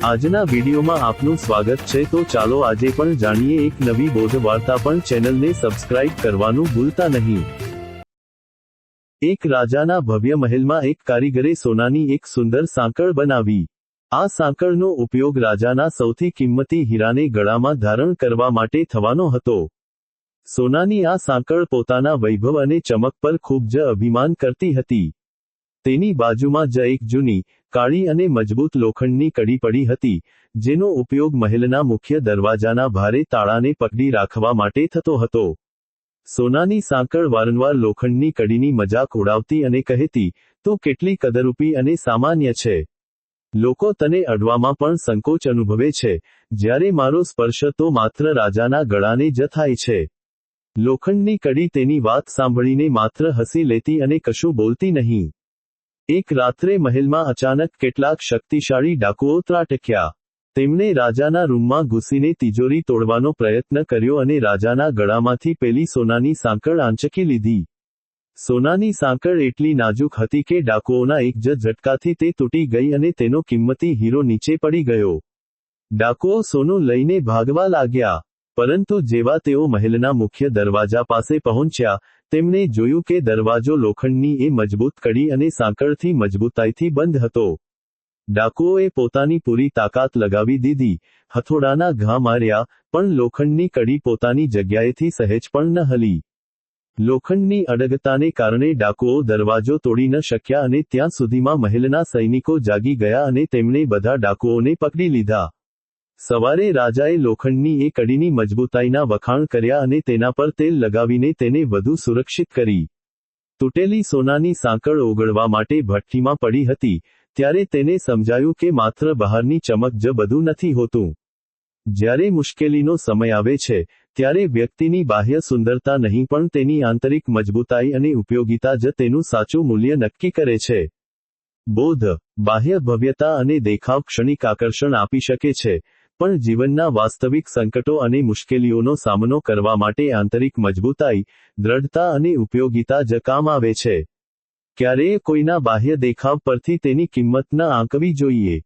આજના વિડીયોમાં આપનું સ્વાગત છે। તો ચાલો આજે પણ જાણીએ એક નવી બોધ વાર્તા। પણ ચેનલને સબસ્ક્રાઇબ કરવાનું ભૂલતા નહીં। એક રાજાના ભવ્ય મહેલમાં એક કારીગરે સોનાની એક સુંદર સાંકળ બનાવી। આ સાંકળનો ઉપયોગ રાજાના સૌથી કિંમતી હીરાને ગળામાં ધારણ કરવા માટે થવાનો હતો। સોનાની આ સાંકળ પોતાના વૈભવ અને ચમક પર ખૂબ જ અભિમાન કરતી હતી। તેની બાજુમાં જ એક જૂની, કાળી અને મજબૂત લોખંડની કડી પડી હતી, જેનો ઉપયોગ મહેલના મુખ્ય દરવાજાના ભારે તાળાને પકડી રાખવા માટે થતો હતો। સોનાની સાંકળ વારંવાર લોખંડની કડીની મજાક ઉડાવતી અને કહેતી, "તું કેટલી કદરૂપી અને સામાન્ય છે। લોકો તને અડવામાં પણ સંકોચ અનુભવે છે, જ્યારે મારો સ્પર્શ તો માત્ર રાજાના ગળાને જ થાય છે।" લોખંડની કડી તેની વાત સાંભળીને માત્ર હસી લેતી અને કશું બોલતી નહીં। એક રાત્રે મહેલમાં અચાનક કેટલાક શક્તિશાળી ડાકુઓ ત્રાટક્યા। તેમણે રાજાના રૂમમાં ઘૂસીને તિજોરી તોડવાનો પ્રયત્ન કર્યો અને રાજાના ગળામાંથી પેલી સોનાની સાંકળ આંચકી લીધી। સોનાની સાંકળ એટલી નાજુક હતી કે ડાકુઓના એક જ ઝટકાથી તે તૂટી ગઈ અને તેનો કિંમતી હીરો નીચે પડી ગયો। ડાકુઓ સોનું લઈને ભાગવા લાગ્યા, પરંતુ જેવા તેઓ મહેલના મુખ્ય દરવાજા પાસે પહોંચ્યા, તેમણે જોયું કે દરવાજો લોખંડની એ મજબૂત કડી અને સાંકળથી મજબૂતાઈથી બંધ હતો। ડાકુઓએ પોતાની પૂરી તાકાત લગાવી દીધી, હથોડાના ઘા માર્યા, પણ લોખંડની કડી પોતાની જગ્યાએથી સહેજ પણ ન હલી। લોખંડની અડગતાને કારણે ડાકુઓ દરવાજો તોડી ન શક્યા અને ત્યાં સુધીમાં મહેલના સૈનિકો જાગી ગયા અને તેમણે બધા ડાકુઓને પકડી લીધા। સવારે રાજાએ લોખંડની એ કડીની મજબૂતાઈના વખાણ કર્યા અને તેના પર તેલ લગાવીને તેને વધુ સુરક્ષિત કરી। તૂટેલી સોનાની સાંકળ ઓગળવા માટે ભઠ્ઠીમાં પડી હતી, ત્યારે તેને સમજાયું કે માત્ર બહારની ચમક જ બધું નથી હોતું। જ્યારે મુશ્કેલીનો સમય આવે છે, ત્યારે વ્યક્તિની બાહ્ય સુંદરતા નહીં પણ તેની આંતરિક મજબૂતાઈ અને ઉપયોગિતા જ તેનું સાચું મૂલ્ય નક્કી કરે છે। બોધ: બાહ્ય ભવ્યતા અને દેખાવ ક્ષણિક આકર્ષણ આપી શકે છે, પણ જીવનના વાસ્તવિક સંકટો અને મુશ્કેલીઓનો સામનો કરવા માટે આંતરિક મજબૂતાઈ, દ્રઢતા અને ઉપયોગિતા જ કામ આવે છે। ક્યારેય કોઈના બાહ્ય દેખાવ પરથી તેની કિંમત ન આંકવી જોઈએ।